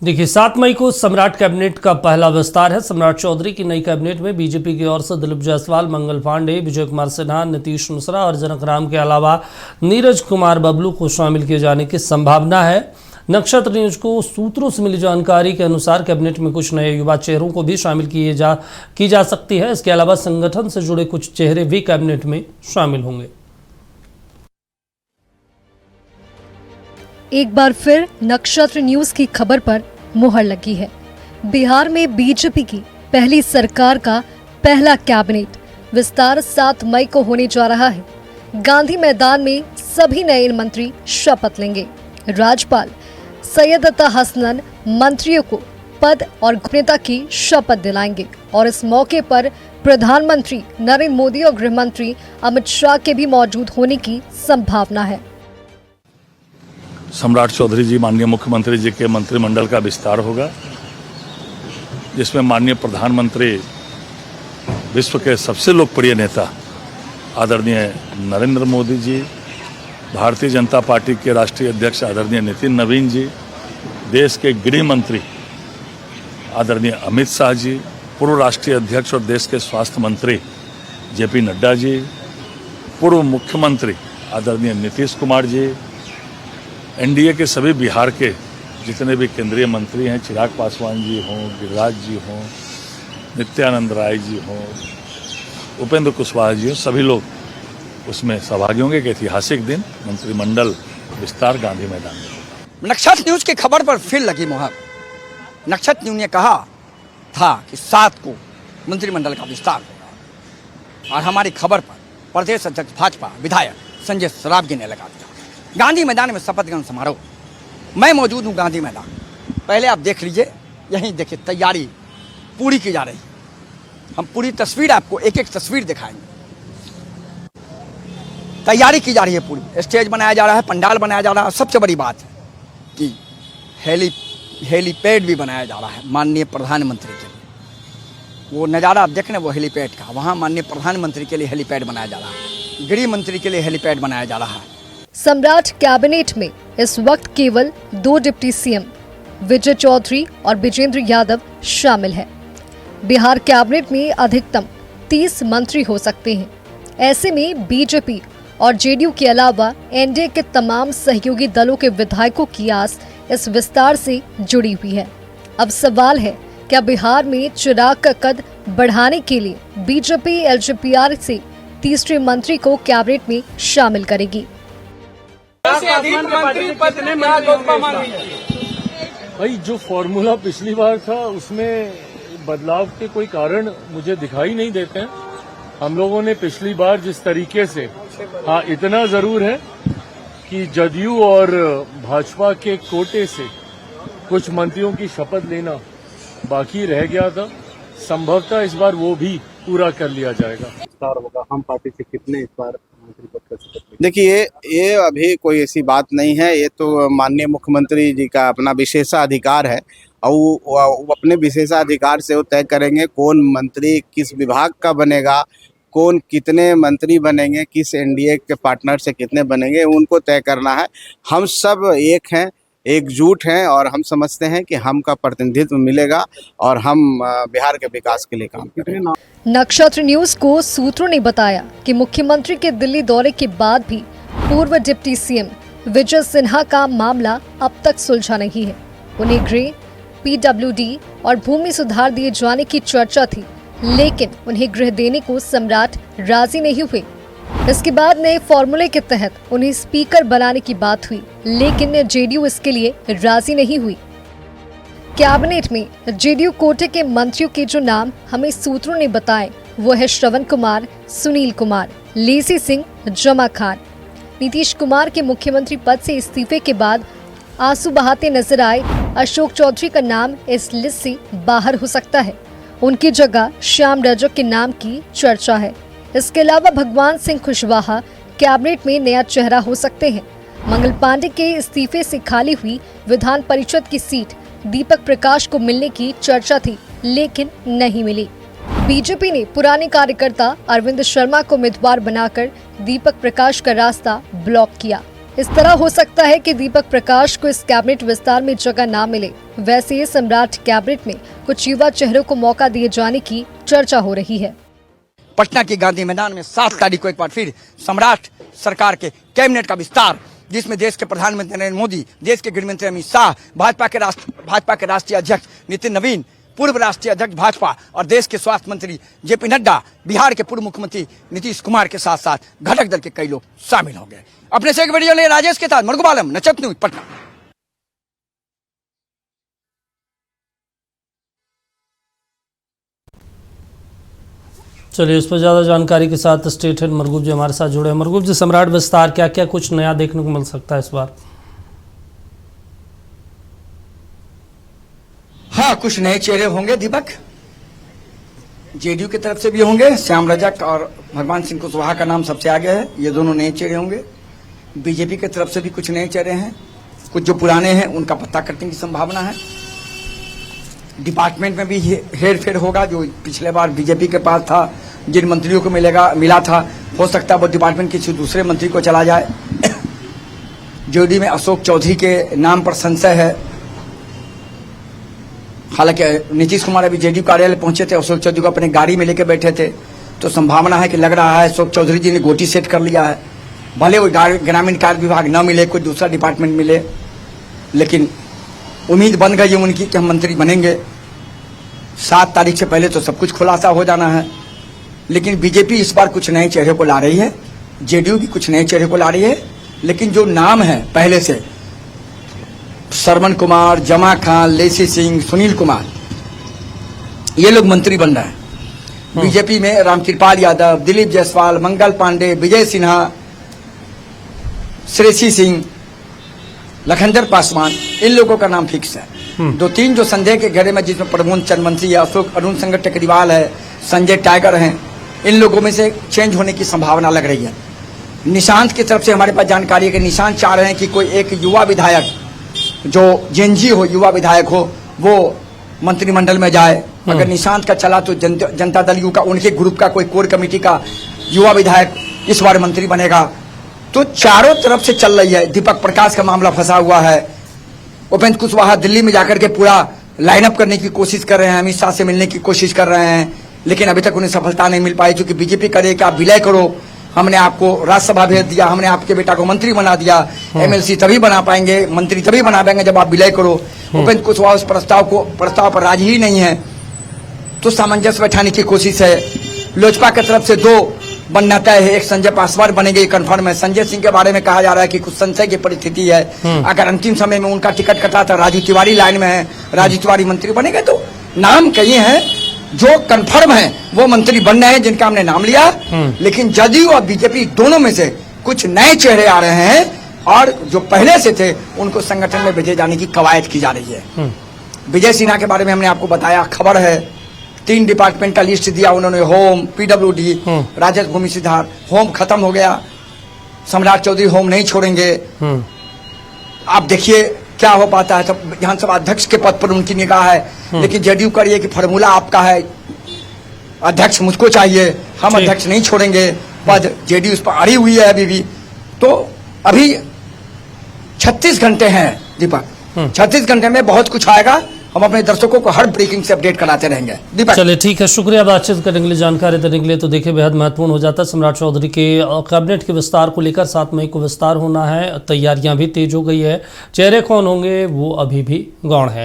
देखिए 7 मई को सम्राट कैबिनेट का पहला विस्तार है। सम्राट चौधरी की नई कैबिनेट में बीजेपी की ओर से दिलीप जायसवाल, मंगल पांडे, विजय कुमार सिन्हा, नीतीश मिश्रा और जनक राम के अलावा नीरज कुमार बबलू को शामिल किए जाने की संभावना है। नक्षत्र न्यूज को सूत्रों से मिली जानकारी के अनुसार कैबिनेट में कुछ नए युवा चेहरों को भी शामिल की जा सकती है। इसके अलावा संगठन से जुड़े कुछ चेहरे भी कैबिनेट में शामिल होंगे। एक बार फिर नक्षत्र न्यूज की खबर पर मुहर लगी है। बिहार में बीजेपी की पहली सरकार का पहला कैबिनेट विस्तार 7 मई को होने जा रहा है। गांधी मैदान में सभी नए मंत्री शपथ लेंगे। राज्यपाल सैयद अता हसनैन मंत्रियों को पद और गोपनीयता की शपथ दिलाएंगे और इस मौके पर प्रधानमंत्री नरेंद्र मोदी और गृह मंत्री अमित शाह के भी मौजूद होने की संभावना है। सम्राट चौधरी जी माननीय मुख्यमंत्री जी के मंत्रिमंडल का विस्तार होगा, जिसमें माननीय प्रधानमंत्री विश्व के सबसे लोकप्रिय नेता आदरणीय नरेंद्र मोदी जी, भारतीय जनता पार्टी के राष्ट्रीय अध्यक्ष आदरणीय नितिन नवीन जी, देश के गृह मंत्री आदरणीय अमित शाह जी, पूर्व राष्ट्रीय अध्यक्ष और देश के स्वास्थ्य मंत्री जेपी नड्डा जी, पूर्व मुख्यमंत्री आदरणीय नीतीश कुमार जी, एनडीए के सभी बिहार के जितने भी केंद्रीय मंत्री हैं, चिराग पासवान जी हों, गिरिराज जी हों, नित्यानंद राय जी हों, उपेंद्र कुशवाहा जी हों, सभी लोग उसमें सहभागी होंगे। एक ऐतिहासिक दिन मंत्रिमंडल विस्तार गांधी मैदान में। नक्षत्र न्यूज की खबर पर फिर लगी मुहर। नक्षत्र न्यूज ने कहा था कि 7 को मंत्रिमंडल का विस्तार होगा और हमारी खबर पर प्रदेश अध्यक्ष भाजपा विधायक संजय सरावगी ने लगा दिया। गांधी मैदान में शपथ ग्रहण समारोह, मैं मौजूद हूं गांधी मैदान। पहले आप देख लीजिए, यहीं देखिए तैयारी पूरी की जा रही है। हम पूरी तस्वीर आपको एक एक तस्वीर दिखाएंगे। तैयारी की जा रही है, पूरी स्टेज बनाया जा रहा है, पंडाल बनाया जा रहा है। सबसे बड़ी बात है कि हेलीपैड भी बनाया जा रहा है माननीय प्रधानमंत्री के लिए। वो नज़ारा आप देख रहे हैं वो हेलीपैड का, वहाँ माननीय प्रधानमंत्री के लिए हेलीपैड बनाया जा रहा है, गृह मंत्री के लिए हेलीपैड बनाया जा रहा है। सम्राट कैबिनेट में इस वक्त केवल 2 डिप्टी सीएम विजय चौधरी और विजेंद्र यादव शामिल हैं। बिहार कैबिनेट में अधिकतम 30 मंत्री हो सकते हैं। ऐसे में बीजेपी और जेडीयू के अलावा एनडीए के तमाम सहयोगी दलों के विधायकों की आस इस विस्तार से जुड़ी हुई है। अब सवाल है, क्या बिहार में चिराग का कद बढ़ाने के लिए बीजेपी एलजेपीआर से तीसरे मंत्री को कैबिनेट में शामिल करेगी? भाई जो फॉर्मूला पिछली बार था उसमें बदलाव के कोई कारण मुझे दिखाई नहीं देते हैं। हम लोगों ने पिछली बार जिस तरीके से, हाँ इतना जरूर है कि जदयू और भाजपा के कोटे से कुछ मंत्रियों की शपथ लेना बाकी रह गया था। संभवतः इस बार वो भी पूरा कर लिया जाएगा। होगा हम पार्टी से कितने इस बार मंत्री पद का शपथ? देखिए ये अभी कोई ऐसी बात नहीं है। ये तो माननीय मुख्यमंत्री जी का अपना विशेषाधिकार है और वो अपने विशेषाधिकार से वो तय करेंगे कौन मंत्री किस विभाग का बनेगा, कौन कितने मंत्री बनेंगे, किस एनडीए के पार्टनर से कितने बनेंगे, उनको तय करना है। हम सब एक हैं, एकजुट हैं और हम समझते हैं कि हम का प्रतिनिधित्व मिलेगा और हम बिहार के विकास के लिए काम करेंगे। नक्षत्र न्यूज को सूत्रों ने बताया कि मुख्यमंत्री के दिल्ली दौरे के बाद भी पूर्व डिप्टी सीएम विजय सिन्हा का मामला अब तक सुलझा नहीं है। उन्हें गृह, पीडब्ल्यूडी और भूमि सुधार दिए जाने की चर्चा थी, लेकिन उन्हें गृह देने को सम्राट राजी नहीं हुए। इसके बाद नए फॉर्मूले के तहत उन्हें स्पीकर बनाने की बात हुई, लेकिन जेडीयू इसके लिए राजी नहीं हुई। कैबिनेट में जेडीयू कोटे के मंत्रियों के जो नाम हमें सूत्रों ने बताए वो है श्रवण कुमार, सुनील कुमार, लेसी सिंह, जमा खान। नीतीश कुमार के मुख्यमंत्री पद से इस्तीफे के बाद आंसू बहाते नजर आए अशोक चौधरी का नाम इस लिस्ट से बाहर हो सकता है। उनकी जगह श्याम रजक के नाम की चर्चा है। इसके अलावा भगवान सिंह कुशवाहा कैबिनेट में नया चेहरा हो सकते हैं। मंगल पांडे के इस्तीफे से खाली हुई विधान परिषद की सीट दीपक प्रकाश को मिलने की चर्चा थी, लेकिन नहीं मिली। बीजेपी ने पुराने कार्यकर्ता अरविंद शर्मा को उम्मीदवार बनाकर दीपक प्रकाश का रास्ता ब्लॉक किया। इस तरह हो सकता है कि दीपक प्रकाश को इस कैबिनेट विस्तार में जगह ना मिले। वैसे ही सम्राट कैबिनेट में कुछ युवा चेहरों को मौका दिए जाने की चर्चा हो रही है। पटना के गांधी मैदान में 7 तारीख को एक बार फिर सम्राट सरकार के कैबिनेट का विस्तार, जिसमें देश के प्रधानमंत्री नरेंद्र मोदी, देश के गृहमंत्री अमित शाह, भाजपा के राष्ट्रीय अध्यक्ष नितिन नवीन, पूर्व राष्ट्रीय अध्यक्ष भाजपा और देश के स्वास्थ्य मंत्री जेपी नड्डा, बिहार के पूर्व मुख्यमंत्री नीतीश कुमार के साथ साथ घटक दल के कई लोग शामिल हो गए। अपने से एक वीडियो ले राजेश के साथ मरगुब आलम, नचत न्यूज, पटना। चलिए, इस पर ज़्यादा जानकारी के साथ स्टेट हेड मरगुब जी हमारे साथ जुड़े हैं। मरगुब जी, सम्राट विस्तार क्या क्या कुछ नया देखने को मिल सकता है इस बार? हाँ, कुछ नए चेहरे होंगे दीपक। जेडीयू की तरफ से भी होंगे, श्याम रजक और भगवान सिंह कुशवाहा का नाम सबसे आगे है, ये दोनों नए चेहरे होंगे। बीजेपी की तरफ से भी कुछ नए चेहरे हैं, कुछ जो पुराने हैं उनका पत्ता कटने की संभावना है। डिपार्टमेंट में भी हेर फेर होगा, जो पिछले बार बीजेपी के पास था, जिन मंत्रियों को मिला था, हो सकता है वो डिपार्टमेंट किसी दूसरे मंत्री को चला जाए। जेडीयू में अशोक चौधरी के नाम पर संशय है। हालांकि नीतीश कुमार अभी जेडीयू कार्यालय पहुंचे थे, अशोक चौधरी को अपने गाड़ी में लेकर बैठे थे, तो संभावना है कि लग रहा है अशोक चौधरी जी ने गोटी सेट कर लिया है। भले वो ग्रामीण कार्य विभाग न मिले, कोई दूसरा डिपार्टमेंट मिले, लेकिन उम्मीद बन गई है उनकी कि हम मंत्री बनेंगे। 7 तारीख से पहले तो सब कुछ खुलासा हो जाना है। लेकिन बीजेपी इस बार कुछ नए चेहरे को ला रही है, जेडीयू भी कुछ नए चेहरे को ला रही है। लेकिन जो नाम है पहले से, श्रवण कुमार, जमा खान, लेसी सिंह, सुनील कुमार, ये लोग मंत्री बन रहे हैं। बीजेपी में रामकृपाल यादव, दिलीप जायसवाल, मंगल पांडे, विजय सिन्हा, श्रेयसी सिंह, लखनदर पासवान, इन लोगों का नाम फिक्स है। 2-3 जो संदेह के घेरे में, जिसमें प्रमोद चंद्रवंशी है, अशोक अरुण संघ टेकरीवाल है, संजय टाइगर हैं, इन लोगों में से चेंज होने की संभावना लग रही है। निशांत की तरफ से हमारे पास जानकारी है कि निशांत चाह रहे हैं कि कोई एक युवा विधायक, जो जेनजी हो, युवा विधायक हो, वो मंत्रिमंडल में जाए। अगर निशांत का चला तो जनता दल यू का, उनके ग्रुप का कोई कोर कमेटी का युवा विधायक इस बार मंत्री बनेगा। तो चारों तरफ से चल रही है। दीपक प्रकाश का मामला फंसा हुआ है। उपेंद्र कुशवाहा दिल्ली में जाकर के पूरा लाइनअप करने की कोशिश कर रहे हैं, अमित शाह से मिलने की कोशिश कर रहे हैं, लेकिन अभी तक उन्हें सफलता नहीं मिल पाई। क्योंकि बीजेपी करे कि आप विलय करो, हमने आपको राज्यसभा भेज दिया, हमने आपके बेटा को मंत्री बना दिया, एमएलसी तभी बना पाएंगे, मंत्री तभी बना पाएंगे जब आप विलय करो। उपेंद्र कुशवाहा उस प्रस्ताव पर राजी ही नहीं है, तो सामंजस्य बैठाने की कोशिश है। लोजपा की तरफ से 2 बनना तय है, एक संजय पासवान बनेंगे, कन्फर्म है। संजय सिंह के बारे में कहा जा रहा है कि कुछ संशय की परिस्थिति है। अगर अंतिम समय में उनका टिकट कटा था, राजू तिवारी लाइन में है, राजू तिवारी मंत्री बनेंगे। तो नाम कई हैं, जो कन्फर्म है वो मंत्री बन रहे हैं, जिनका हमने नाम लिया। लेकिन जदयू और बीजेपी दोनों में से कुछ नए चेहरे आ रहे हैं, और जो पहले से थे उनको संगठन में भेजे जाने की कवायद की जा रही है। विजय सिन्हा के बारे में हमने आपको बताया, खबर है 3 डिपार्टमेंट का लिस्ट दिया उन्होंने, होम, पीडब्ल्यूडी, राजस्व, भूमि सुधार। होम खत्म हो गया, सम्राट चौधरी होम नहीं छोड़ेंगे। आप देखिए क्या हो पाता है। सब विधानसभा अध्यक्ष के पद पर उनकी निगाह है, लेकिन जेडीयू का ये कि फॉर्मूला आपका है, अध्यक्ष मुझको चाहिए, हम अध्यक्ष नहीं छोड़ेंगे पद। जेडीयू उस पर अड़ी हुई है अभी भी। तो अभी 36 घंटे हैं दीपक, 36 घंटे में बहुत कुछ आएगा। हम अपने दर्शकों को हर ब्रेकिंग से अपडेट कराते रहेंगे दीपक। चलिए ठीक है, शुक्रिया बातचीत करने के लिए, जानकारी देने के लिए। तो देखिए, बेहद महत्वपूर्ण हो जाता है सम्राट चौधरी के कैबिनेट के विस्तार को लेकर। 7 मई को विस्तार होना है, तैयारियां भी तेज हो गई है। चेहरे कौन होंगे वो अभी भी गौण है।